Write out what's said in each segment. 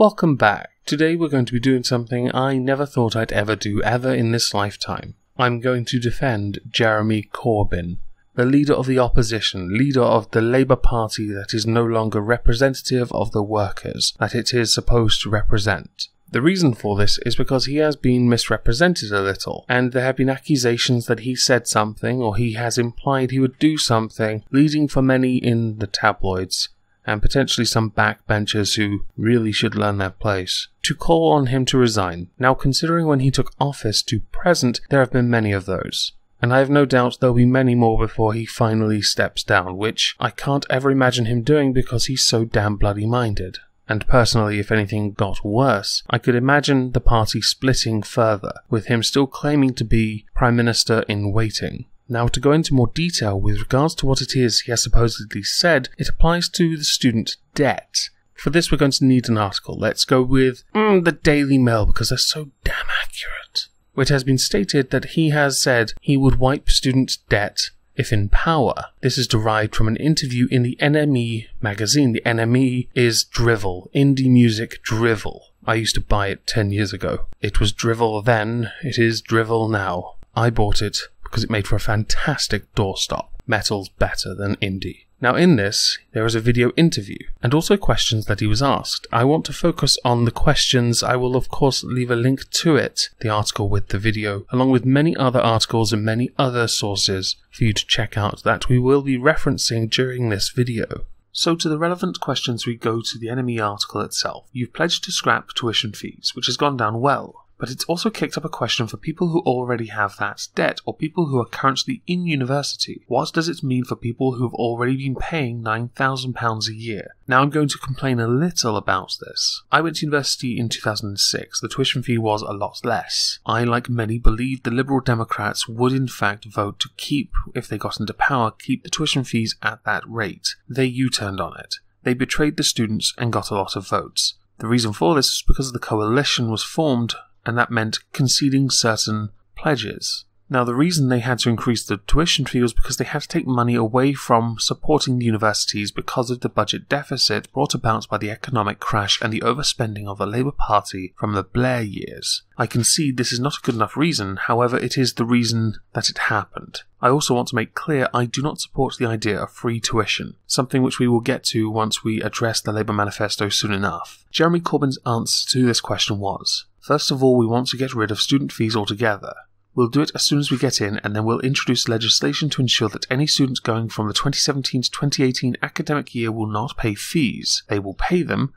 Welcome back. Today we're going to be doing something I never thought I'd ever do in this lifetime. I'm going to defend Jeremy Corbyn, the leader of the opposition, leader of the Labour Party that is no longer representative of the workers that it is supposed to represent. The reason for this is because he has been misrepresented a little, and there have been accusations that he said something or he has implied he would do something, leading for many in the tabloids, and potentially some backbenchers who really should learn their place, to call on him to resign. Now, considering when he took office to present, there have been many of those. And I have no doubt there'll be many more before he finally steps down, which I can't ever imagine him doing because he's so damn bloody minded. And personally, if anything got worse, I could imagine the party splitting further, with him still claiming to be Prime Minister in waiting. Now, to go into more detail with regards to what it is he has supposedly said, it applies to the student debt. For this, we're going to need an article. Let's go with the Daily Mail, because they're so damn accurate. It has been stated that he has said he would wipe student debt if in power. This is derived from an interview in the NME magazine. The NME is drivel, indie music drivel. I used to buy it 10 years ago. It was drivel then, it is drivel now. I bought it because it made for a fantastic doorstop. Metal's better than indie. Now in this, there is a video interview, and also questions that he was asked. I want to focus on the questions. I will of course leave a link to it, the article with the video, along with many other articles and many other sources for you to check out that we will be referencing during this video. So to the relevant questions, we go to the NME article itself. You've pledged to scrap tuition fees, which has gone down well. But it's also kicked up a question for people who already have that debt, or people who are currently in university. What does it mean for people who have already been paying £9,000 a year? Now I'm going to complain a little about this. I went to university in 2006. The tuition fee was a lot less. I, like many, believed the Liberal Democrats would in fact vote to keep, if they got into power, keep the tuition fees at that rate. They U-turned on it. They betrayed the students and got a lot of votes. The reason for this is because the coalition was formed, and that meant conceding certain pledges. Now, the reason they had to increase the tuition fee was because they had to take money away from supporting the universities because of the budget deficit brought about by the economic crash and the overspending of the Labour Party from the Blair years. I concede this is not a good enough reason, however it is the reason that it happened. I also want to make clear I do not support the idea of free tuition, something which we will get to once we address the Labour manifesto soon enough. Jeremy Corbyn's answer to this question was, first of all, we want to get rid of student fees altogether. We'll do it as soon as we get in, and then we'll introduce legislation to ensure that any students going from the 2017 to 2018 academic year will not pay fees. They will pay them,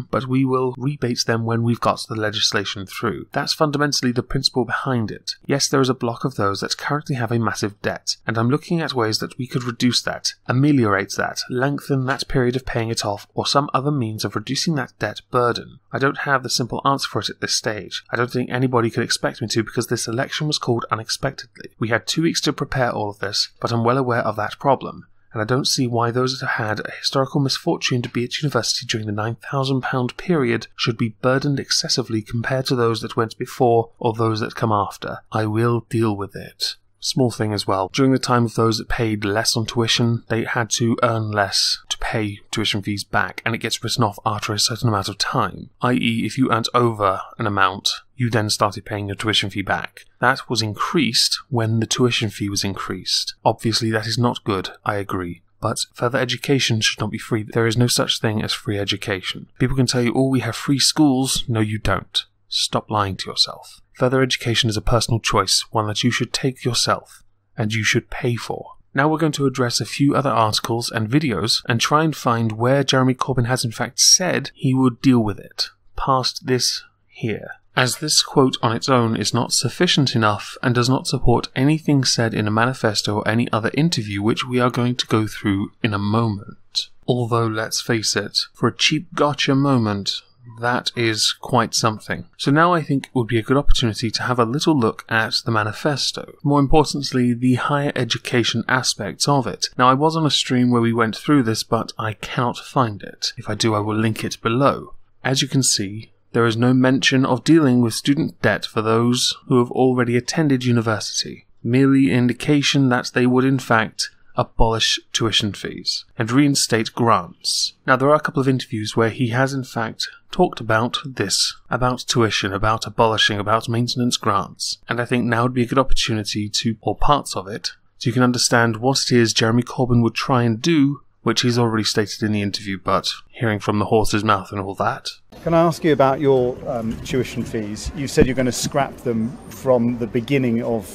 but we will rebate them when we've got the legislation through. That's fundamentally the principle behind it. Yes, there is a block of those that currently have a massive debt, and I'm looking at ways that we could reduce that, ameliorate that, lengthen that period of paying it off, or some other means of reducing that debt burden. I don't have the simple answer for it at this stage. I don't think anybody could expect me to, because this election was called unexpectedly. We had 2 weeks to prepare all of this, but I'm well aware of that problem, and I don't see why those that have had a historical misfortune to be at university during the £9,000 period should be burdened excessively compared to those that went before or those that come after. I will deal with it. Small thing as well. During the time of those that paid less on tuition, they had to earn less to pay tuition fees back, and it gets written off after a certain amount of time. I.e., if you earned over an amount, you then started paying your tuition fee back. That was increased when the tuition fee was increased. Obviously, that is not good, I agree. But further education should not be free. There is no such thing as free education. People can tell you, oh, we have free schools. No, you don't. Stop lying to yourself. Further education is a personal choice, one that you should take yourself, and you should pay for. Now we're going to address a few other articles and videos and try and find where Jeremy Corbyn has in fact said he would deal with it, past this here. As this quote on its own is not sufficient enough and does not support anything said in a manifesto or any other interview, which we are going to go through in a moment. Although, let's face it, for a cheap gotcha moment, that is quite something. So now I think it would be a good opportunity to have a little look at the manifesto. More importantly, the higher education aspects of it. Now I was on a stream where we went through this, but I cannot find it. If I do, I will link it below. As you can see, there is no mention of dealing with student debt for those who have already attended university. Merely indication that they would in fact abolish tuition fees and reinstate grants. Now, there are a couple of interviews where he has in fact talked about this, about tuition, about abolishing, about maintenance grants, and I think now would be a good opportunity to, or parts of it, so you can understand what it is Jeremy Corbyn would try and do, which he's already stated in the interview, but hearing from the horse's mouth and all that. Can I ask you about your tuition fees? You said you're going to scrap them from the beginning of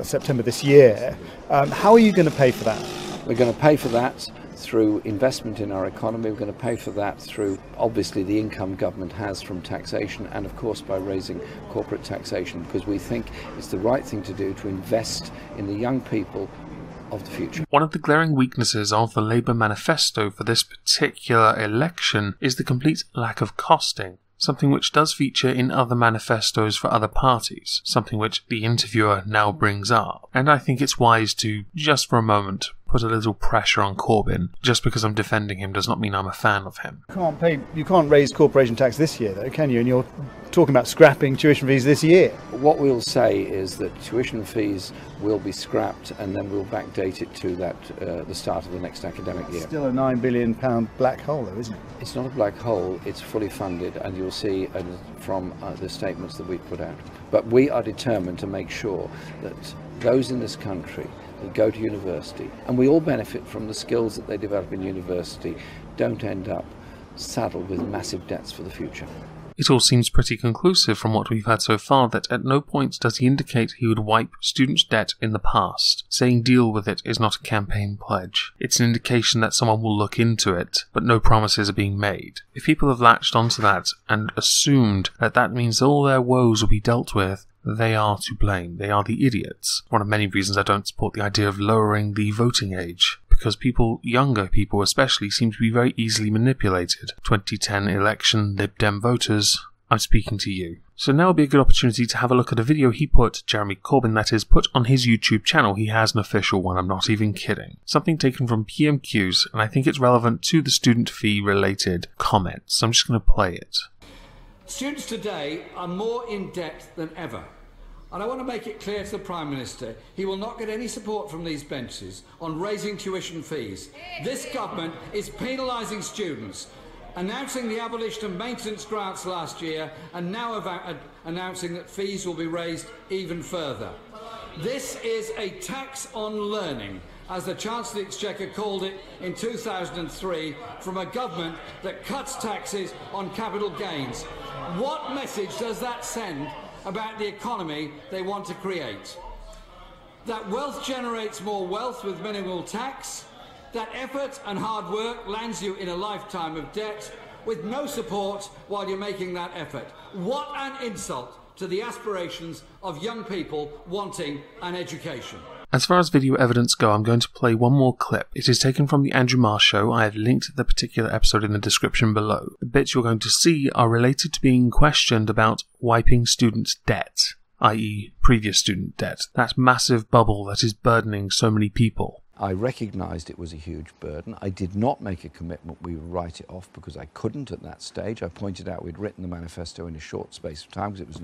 September this year. How are you going to pay for that? We're going to pay for that through investment in our economy. We're going to pay for that through, obviously, the income government has from taxation, and of course by raising corporate taxation, because we think it's the right thing to do to invest in the young people of the future. One of the glaring weaknesses of the Labour manifesto for this particular election is the complete lack of costing, something which does feature in other manifestos for other parties, something which the interviewer now brings up. And I think it's wise to, just for a moment, put a little pressure on Corbyn. Just because I'm defending him does not mean I'm a fan of him. You can't raise corporation tax this year, though, can you? And you're talking about scrapping tuition fees this year. What we'll say is that tuition fees will be scrapped, and then we'll backdate it to that the start of the next academic year. Still a £9 billion black hole, though, isn't it? It's not a black hole, it's fully funded, and you'll see from the statements that we put out. But we are determined to make sure that those in this country that go to university, and we all benefit from the skills that they develop in university, don't end up saddled with massive debts for the future. It all seems pretty conclusive from what we've had so far that at no point does he indicate he would wipe students' debt in the past. Saying deal with it is not a campaign pledge. It's an indication that someone will look into it, but no promises are being made. If people have latched onto that and assumed that that means all their woes will be dealt with, they are to blame. They are the idiots. One of many reasons I don't support the idea of lowering the voting age, because people, younger people especially, seem to be very easily manipulated. 2010 election Lib Dem voters, I'm speaking to you. So now would be a good opportunity to have a look at a video he put, Jeremy Corbyn that is, put on his YouTube channel. He has an official one, I'm not even kidding. Something taken from PMQs, and I think it's relevant to the student fee related comments. So I'm just going to play it. Students today are more in debt than ever. And I want to make it clear to the Prime Minister, he will not get any support from these benches on raising tuition fees. This government is penalising students, announcing the abolition of maintenance grants last year, and now announcing that fees will be raised even further. This is a tax on learning, as the Chancellor of the Exchequer called it in 2003, from a government that cuts taxes on capital gains. What message does that send about the economy they want to create? That wealth generates more wealth with minimal tax, that effort and hard work lands you in a lifetime of debt with no support while you're making that effort. What an insult to the aspirations of young people wanting an education. As far as video evidence go, I'm going to play one more clip. It is taken from the Andrew Marr show. I have linked the particular episode in the description below. The bits you're going to see are related to being questioned about wiping students' debt, i.e. previous student debt, that massive bubble that is burdening so many people. I recognised it was a huge burden. I did not make a commitment we would write it off, because I couldn't at that stage. I pointed out we'd written the manifesto in a short space of time because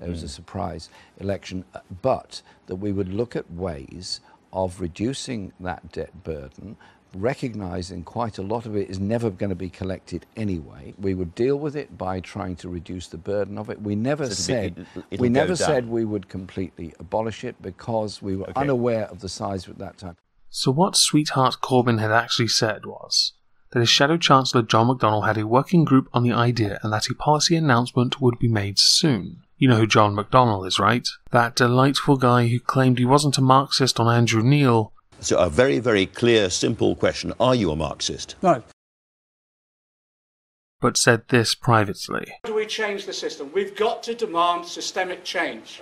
it was a surprise election, but that we would look at ways of reducing that debt burden, recognising quite a lot of it is never going to be collected anyway. We would deal with it by trying to reduce the burden of it. We never said we would completely abolish it, because we were unaware of the size at that time. So what Sweetheart Corbyn had actually said was that his Shadow Chancellor John McDonnell had a working group on the idea and that a policy announcement would be made soon. You know who John McDonnell is, right? That delightful guy who claimed he wasn't a Marxist on Andrew Neil. So a very, very clear, simple question. Are you a Marxist? No. But said this privately. How do we change the system? We've got to demand systemic change.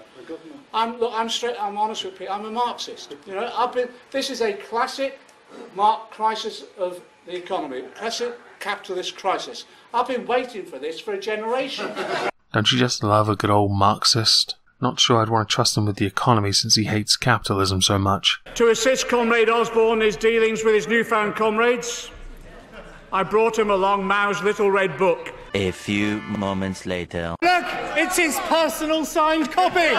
I'm honest with people. I'm a Marxist. You know, this is a classic crisis of the economy, classic capitalist crisis. I've been waiting for this for a generation. Don't you just love a good old Marxist? Not sure I'd want to trust him with the economy since he hates capitalism so much. To assist Comrade Osborne in his dealings with his newfound comrades, I brought him along Mao's little red book. A few moments later. Look, it's his personal signed copy!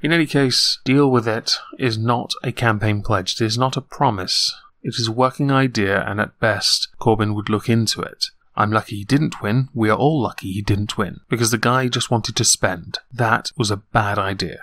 In any case, deal with it is not a campaign pledge. It is not a promise. It is a working idea, and at best, Corbyn would look into it. I'm lucky he didn't win. We are all lucky he didn't win. Because the guy just wanted to spend. That was a bad idea.